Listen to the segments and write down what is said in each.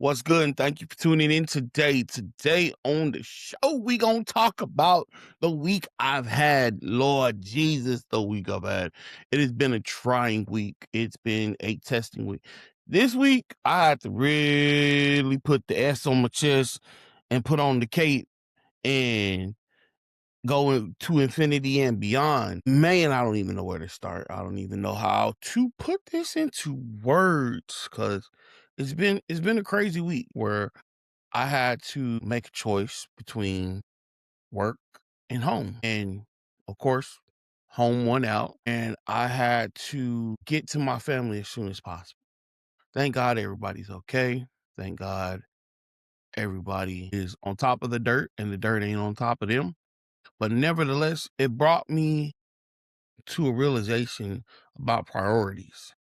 What's good? And thank you for tuning in today. Today on the show, we gonna talk about the week I've had. Lord Jesus, the week I've had. It has been a trying week. It's been a testing week. This week, I had to really put the S on my chest and put on the cape and go to infinity and beyond. Man, I don't even know where to start. I don't even know how to put this into words because it's been a crazy week where I had to make a choice between work and home. And of course, home won out and I had to get to my family as soon as possible. Thank God everybody's okay. Thank God everybody is on top of the dirt and the dirt ain't on top of them. But nevertheless, it brought me to a realization about priorities,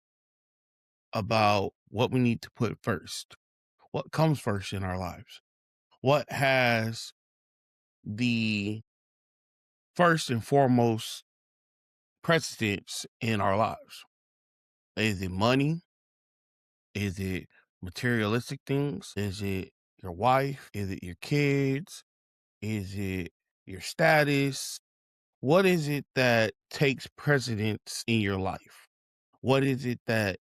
about what we need to put first, what comes first in our lives, what has the first and foremost precedence in our lives. Is it money? Is it materialistic things? Is it your wife? Is it your kids? Is it your status? What is it that takes precedence in your life? What is it that,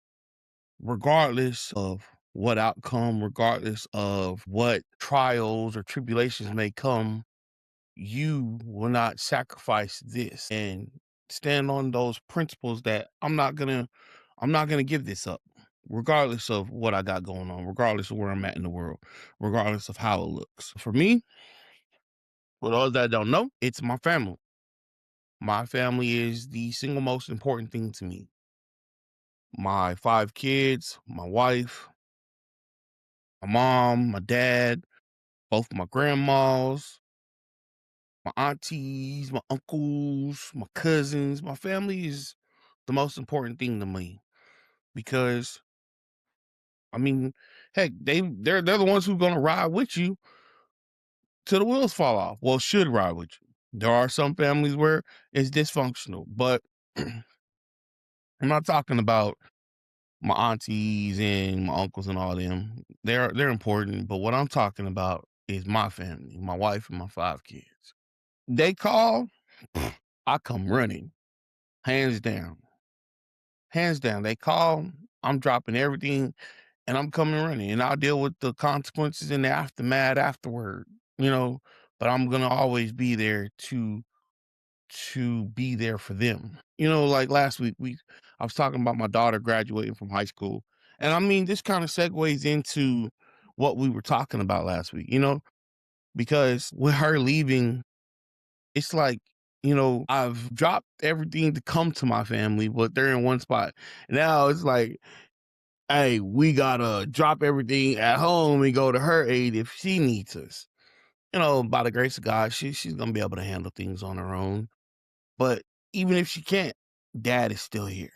regardless of what outcome, regardless of what trials or tribulations may come, you will not sacrifice this and stand on those principles that I'm not gonna give this up, regardless of what I got going on, regardless of where I'm at in the world, regardless of how it looks. For me, for those that don't know, it's my family. My family is the single most important thing to me. My 5 kids, my wife, my mom, my dad, both my grandmas, my aunties, my uncles, my cousins. My family is the most important thing to me because, I mean, heck, they're the ones who gonna ride with you till the wheels fall off. Well, should ride with you. There are some families where it's dysfunctional, but I'm not talking about my aunties and my uncles and all them. They're important, but what I'm talking about is my family, my wife and my 5 kids. They call, I come running, hands down. Hands down. They call, I'm dropping everything and I'm coming running and I'll deal with the consequences and the aftermath afterward, you know, but I'm going to always be there to be there for them. You know, like last week I was talking about my daughter graduating from high school. And I mean, this kind of segues into what we were talking about last week, you know, because with her leaving, it's like, I've dropped everything to come to my family, but they're in one spot. Now it's like, hey, we gotta drop everything at home and go to her aid if she needs us. You know, by the grace of God, she's gonna be able to handle things on her own. But even if she can't, dad is still here.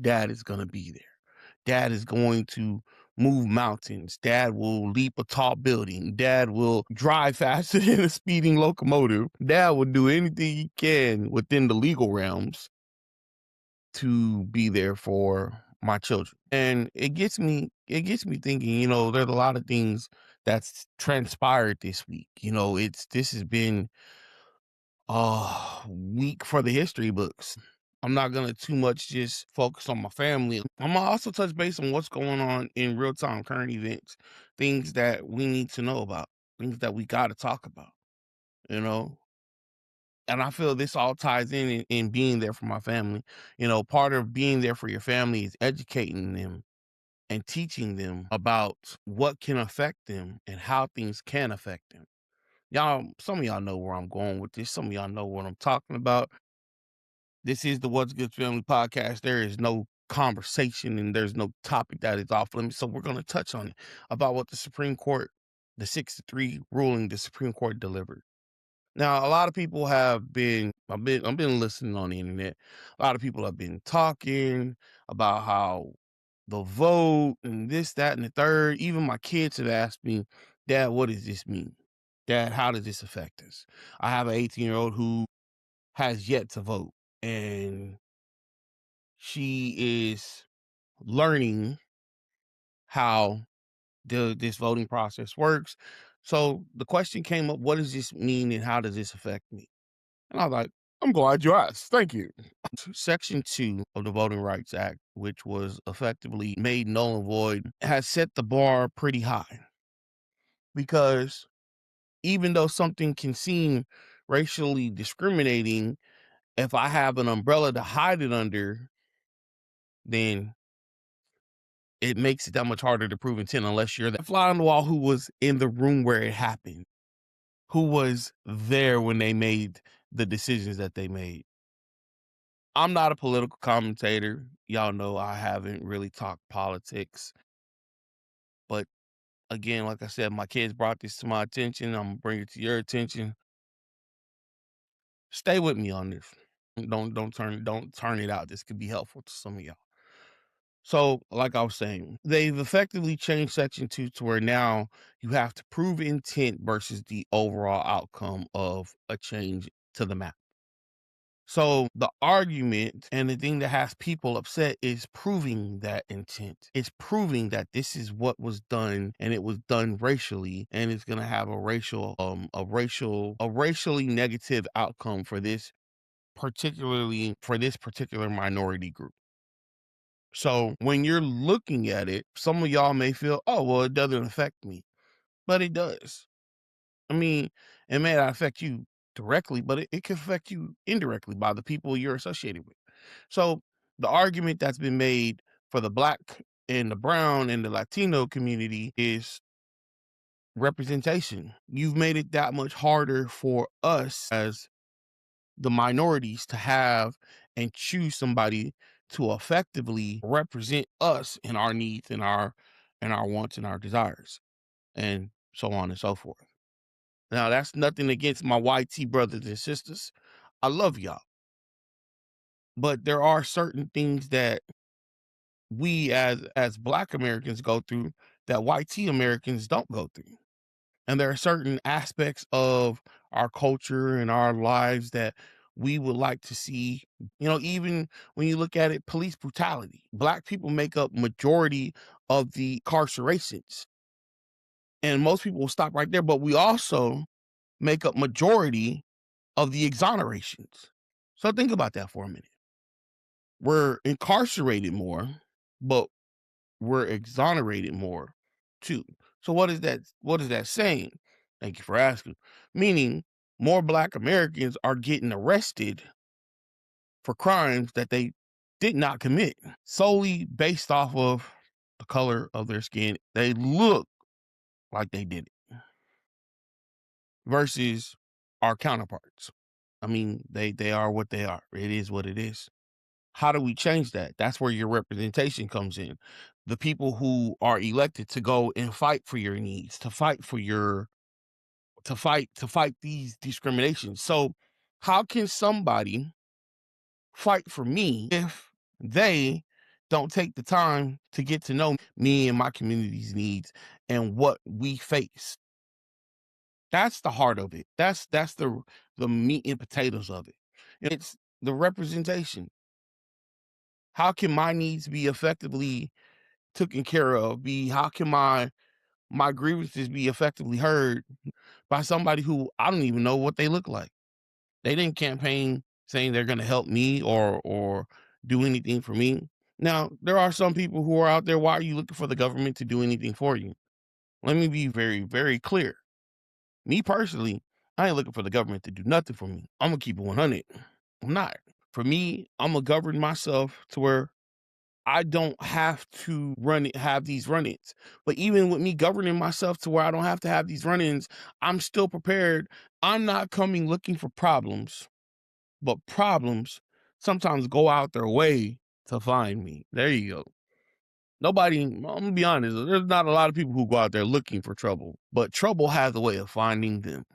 Dad is gonna be there. Dad is going to move mountains. Dad will leap a tall building. Dad will drive faster than a speeding locomotive. Dad will do anything he can within the legal realms to be there for my children. And it gets me thinking, there's a lot of things that's transpired this week. This has been week for the history books. I'm not gonna too much just focus on my family. I'm gonna also touch base on what's going on in real time, current events, things that we need to know about, things that we got to talk about. You know, and I feel this all ties in being there for my family. Part of being there for your family is educating them and teaching them about what can affect them and how things can affect them. Y'all, some of y'all know where I'm going with this. Some of y'all know what I'm talking about. This is the What's Good Family Podcast. There is no conversation and there's no topic that is off limits. So we're going to touch on it about what the Supreme Court, the 6-3 ruling the Supreme Court delivered. Now, a lot of people I've been listening on the internet. A lot of people have been talking about how the vote and this, that, and the third. Even my kids have asked me, Dad, what does this mean? Dad, how does this affect us? I have an 18-year-old who has yet to vote, and she is learning how this voting process works. So the question came up, what does this mean and how does this affect me? And I was like, I'm glad you asked. Thank you. Section 2 of the Voting Rights Act, which was effectively made null and void, has set the bar pretty high, because even though something can seem racially discriminating, if I have an umbrella to hide it under, then it makes it that much harder to prove intent unless you're the fly on the wall who was in the room where it happened, who was there when they made the decisions that they made. I'm not a political commentator. Y'all know I haven't really talked politics. But again, like I said, my kids brought this to my attention. I'm gonna bring it to your attention. Stay with me on this. Don't turn it out. This could be helpful to some of y'all. So, like I was saying, they've effectively changed Section 2 to where now you have to prove intent versus the overall outcome of a change to the map. So the argument and the thing that has people upset is proving that intent. It's proving that this is what was done and it was done racially, and it's going to have a racially negative outcome for this particular minority group. So when you're looking at it, some of y'all may feel, oh, well, it doesn't affect me, but it does. I mean, it may not affect you directly, but it can affect you indirectly by the people you're associated with. So the argument that's been made for the Black and the brown and the Latino community is representation. You've made it that much harder for us as the minorities to have and choose somebody to effectively represent us in our needs and our wants and our desires, and so on and so forth. Now, that's nothing against my YT brothers and sisters. I love y'all. But there are certain things that we as Black Americans go through that YT Americans don't go through. And there are certain aspects of our culture and our lives that we would like to see. Even when you look at it, police brutality. Black people make up majority of the incarcerations. And most people will stop right there, but we also make up majority of the exonerations. So think about that for a minute. We're incarcerated more, but we're exonerated more too. So what is that saying? Thank you for asking. Meaning more Black Americans are getting arrested for crimes that they did not commit, solely based off of the color of their skin. They look like they did it, versus our counterparts. I mean, they are what they are. It is what it is. How do we change that? That's where your representation comes in. The people who are elected to go and fight for your needs, to fight these discriminations. So how can somebody fight for me if they don't take the time to get to know me and my community's needs and what we face? That's the heart of it. That's the meat and potatoes of it. It's the representation. How can my needs be effectively taken care of? How can my grievances be effectively heard by somebody who I don't even know what they look like? They didn't campaign saying they're going to help me or do anything for me. Now, there are some people who are out there. Why are you looking for the government to do anything for you? Let me be very, very clear. Me personally, I ain't looking for the government to do nothing for me. I'm going to keep it 100. I'm not. For me, I'm going to govern myself to where I don't have to have these run-ins. But even with me governing myself to where I don't have to have these run-ins, I'm still prepared. I'm not coming looking for problems, but problems sometimes go out their way to find me. There you go. I'm gonna be honest, there's not a lot of people who go out there looking for trouble, but trouble has a way of finding them.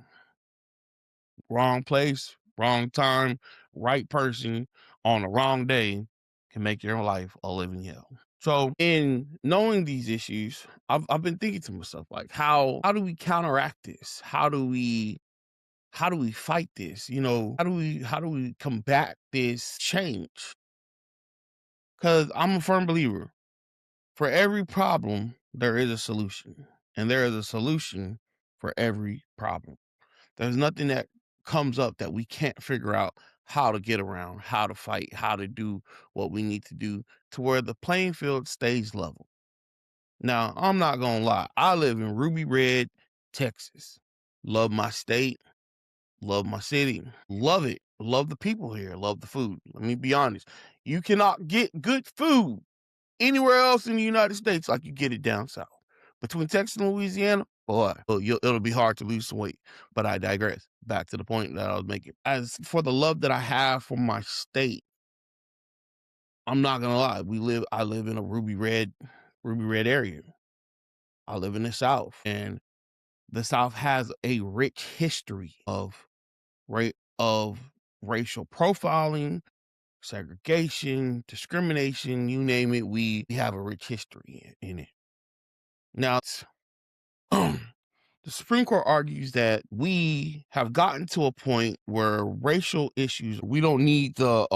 Wrong place, wrong time, right person on the wrong day can make your life a living hell. So in knowing these issues, I've been thinking to myself, like, how do we counteract this? How do we fight this? How do we combat this change? Because I'm a firm believer, for every problem, there is a solution, and there is a solution for every problem. There's nothing that comes up that we can't figure out how to get around, how to fight, how to do what we need to do to where the playing field stays level. Now, I'm not gonna lie. I live in Ruby Red, Texas. Love my state, love my city, love it. Love the people here, love the food. Let me be honest. You cannot get good food anywhere else in the United States like you get it down south. Between Texas and Louisiana, boy, it'll be hard to lose some weight. But I digress. Back to the point that I was making. As for the love that I have for my state, I'm not gonna lie. I live in a ruby red area. I live in the South, and the South has a rich history of of racial profiling, segregation, discrimination, you name it. We have a rich history in it. Now, the Supreme Court argues that we have gotten to a point where racial issues, we don't need the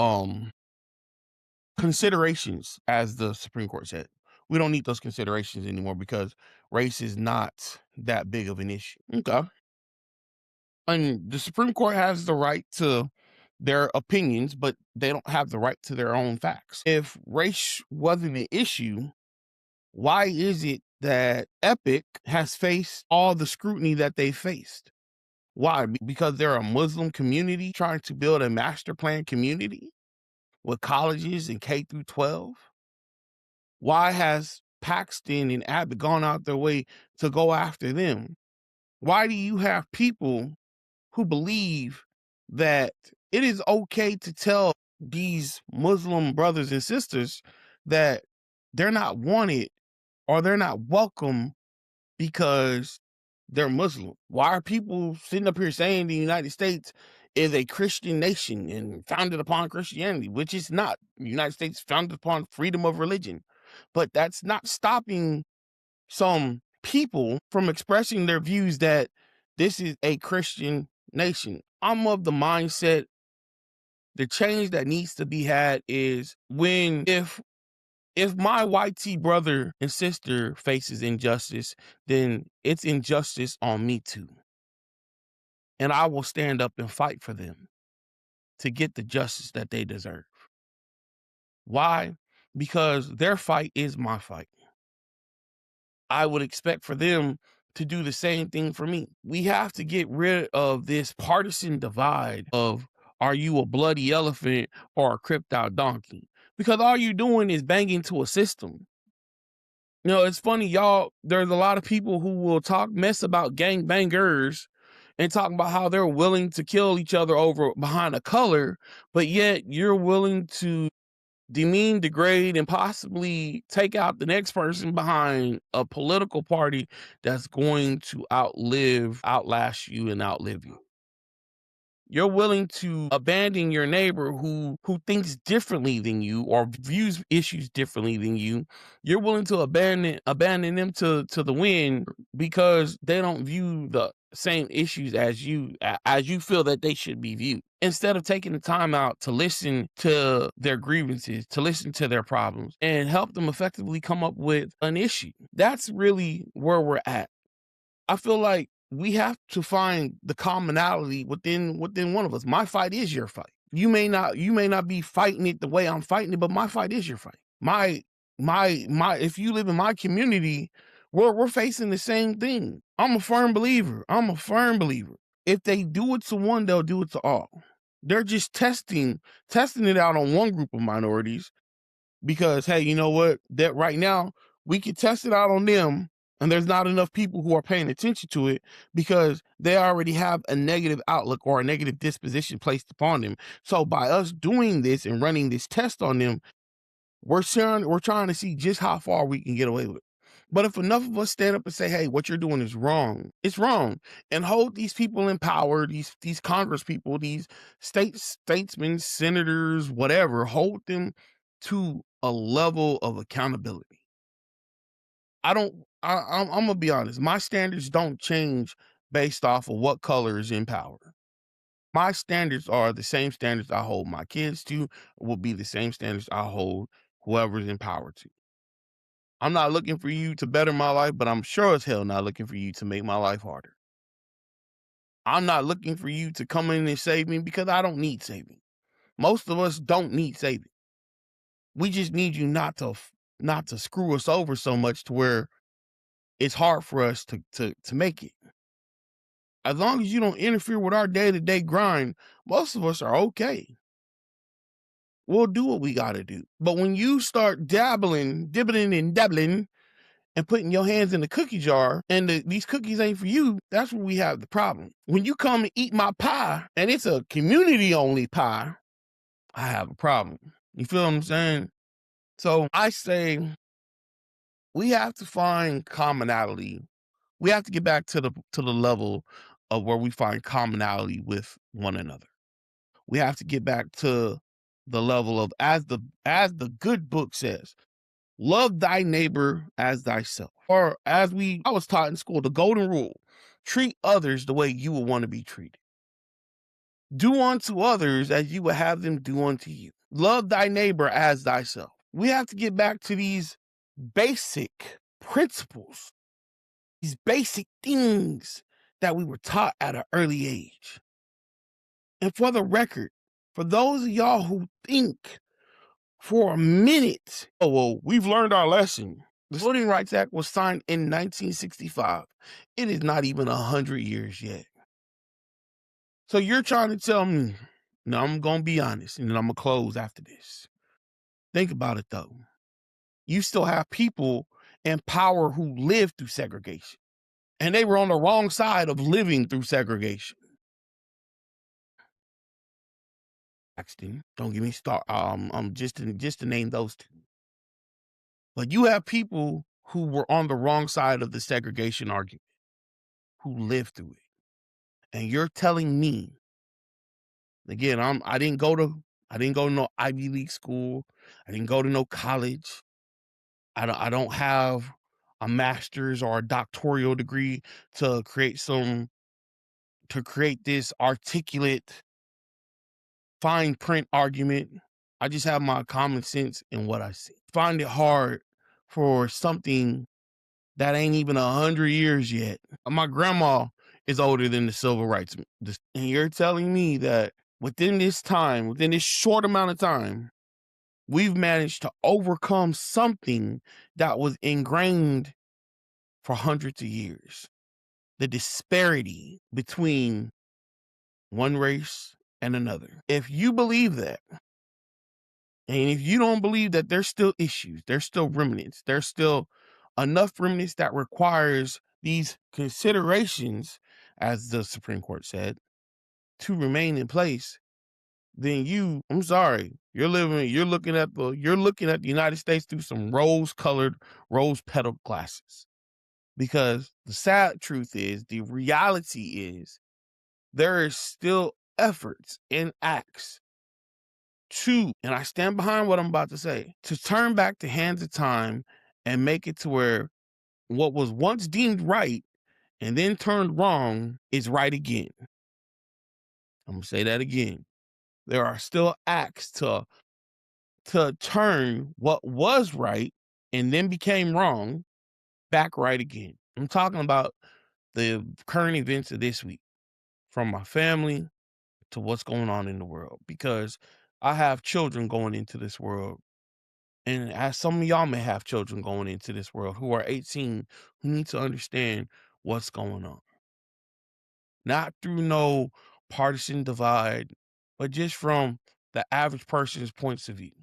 considerations, as the Supreme Court said. We don't need those considerations anymore because race is not that big of an issue. Okay. And the Supreme Court has the right to their opinions, but they don't have the right to their own facts. If race wasn't an issue, why is it that Epic has faced all the scrutiny that they faced? Why? Because they're a Muslim community trying to build a master plan community with colleges and K through 12? Why has Paxton and Abbott gone out their way to go after them? Why do you have people who believe that it is okay to tell these Muslim brothers and sisters that they're not wanted or they're not welcome because they're Muslim? Why are people sitting up here saying the United States is a Christian nation and founded upon Christianity, which is not? The United States is founded upon freedom of religion. But that's not stopping some people from expressing their views that this is a Christian nation. I'm of the mindset the change that needs to be had is if my white T brother and sister faces injustice, then it's injustice on me too. And I will stand up and fight for them to get the justice that they deserve. Why? Because their fight is my fight. I would expect for them to do the same thing for me. We have to get rid of this partisan divide of, are you a bloody elephant or a cripped out donkey? Because all you're doing is banging to a system. You know, it's funny, y'all, there's a lot of people who will talk mess about gangbangers and talk about how they're willing to kill each other over behind a color, but yet you're willing to demean, degrade, and possibly take out the next person behind a political party that's going to outlast you and outlive you. You're willing to abandon your neighbor who thinks differently than you or views issues differently than you. You're willing to abandon them to the wind because they don't view the same issues as you feel that they should be viewed. Instead of taking the time out to listen to their grievances, to listen to their problems, and help them effectively come up with an issue. That's really where we're at. I feel like we have to find the commonality within one of us. My fight is your fight. You may not be fighting it the way I'm fighting it, but my fight is your fight. My if you live in my community, we're facing the same thing. I'm a firm believer. If they do it to one, they'll do it to all. They're just testing it out on one group of minorities because, hey, you know what? That right now we can test it out on them, and there's not enough people who are paying attention to it because they already have a negative outlook or a negative disposition placed upon them. So by us doing this and running this test on them, we're trying to see just how far we can get away with it. But if enough of us stand up and say, hey, what you're doing is wrong, it's wrong, and hold these people in power, these Congress people, these statesmen, senators, whatever, hold them to a level of accountability. I'm gonna be honest. My standards don't change based off of what color is in power. My standards are the same standards I hold my kids to, will be the same standards I hold whoever's in power to. I'm not looking for you to better my life, but I'm sure as hell not looking for you to make my life harder. I'm not looking for you to come in and save me because I don't need saving. Most of us don't need saving. We just need you not to screw us over so much to where it's hard for us to make it. As long as you don't interfere with our day-to-day grind, most of us are okay. We'll do what we got to do. But when you start dibbling and dabbling and putting your hands in the cookie jar and these cookies ain't for you, that's where we have the problem. When you come and eat my pie and it's a community-only pie, I have a problem. You feel what I'm saying? So I say we have to find commonality. We have to get back to the level of where we find commonality with one another. We have to get back to the level of as the good book says, love thy neighbor as thyself. Or I was taught in school, the golden rule, treat others the way you would want to be treated. Do unto others as you would have them do unto you. Love thy neighbor as thyself. We have to get back to these basic principles, these basic things that we were taught at an early age. And for the record, for those of y'all who think for a minute, oh, well, we've learned our lesson. The Voting Rights Act was signed in 1965. It is not even 100 years yet. So you're trying to tell me, now I'm going to be honest, and then I'm going to close after this. Think about it, though. You still have people in power who lived through segregation, and they were on the wrong side of living through segregation. Don't get me started. Just to name those two. But you have people who were on the wrong side of the segregation argument, who lived through it. And you're telling me, again, I didn't go to no Ivy League school. I didn't go to no college. I don't have a master's or a doctoral degree to create this articulate fine print argument. I just have my common sense in what I see. Find it hard for something that ain't even 100 years yet. My grandma is older than the civil rights. And you're telling me that within this short amount of time, we've managed to overcome something that was ingrained for hundreds of years. The disparity between one race and another. If you believe that, and if you don't believe that there's still issues, there's still remnants, there's still enough remnants that requires these considerations, as the Supreme Court said, to remain in place, then I'm sorry, you're looking at the United States through some rose-colored, rose-petal glasses. Because the sad truth is, the reality is, there is still efforts and acts and I stand behind what I'm about to say, to turn back the hands of time and make it to where what was once deemed right and then turned wrong is right again. I'm gonna say that again. There are still acts to turn what was right and then became wrong back right again. I'm talking about the current events of this week, from my family to what's going on in the world, because I have children going into this world. And as some of y'all may have children going into this world who are 18, who need to understand what's going on. Not through no partisan divide, but just from the average person's points of view.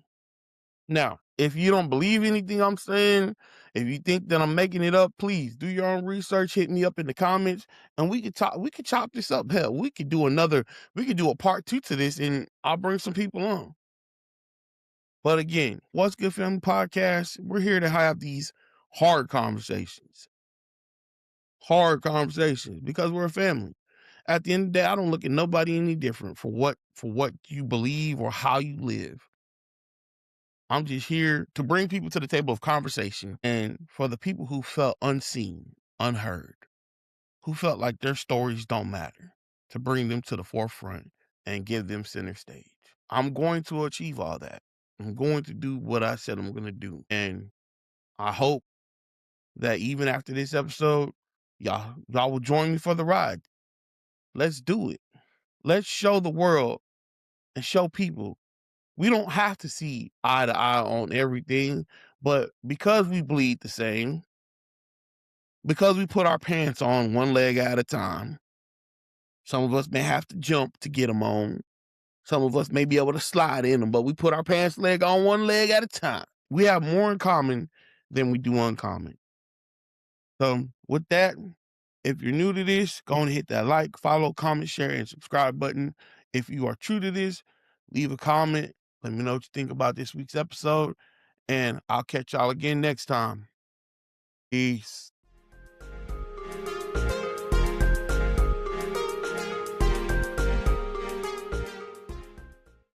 Now, if you don't believe anything I'm saying, if you think that I'm making it up, please do your own research. Hit me up in the comments, and we could chop this up. Hell, we could do a part 2 to this, and I'll bring some people on. But again, What's Good Family Podcast, we're here to have these hard conversations. Hard conversations, because we're a family. At the end of the day, I don't look at nobody any different for what you believe or how you live. I'm just here to bring people to the table of conversation, and for the people who felt unseen, unheard, who felt like their stories don't matter, to bring them to the forefront and give them center stage. I'm going to achieve all that. I'm going to do what I said I'm going to do. And I hope that even after this episode, y'all will join me for the ride. Let's do it. Let's show the world and show people we don't have to see eye to eye on everything, but because we bleed the same, because we put our pants on one leg at a time, some of us may have to jump to get them on. Some of us may be able to slide in them, but we put our pants leg on one leg at a time. We have more in common than we do uncommon. So with that, if you're new to this, go and hit that like, follow, comment, share, and subscribe button. If you are true to this, leave a comment. Let me know what you think about this week's episode, and I'll catch y'all again next time. Peace.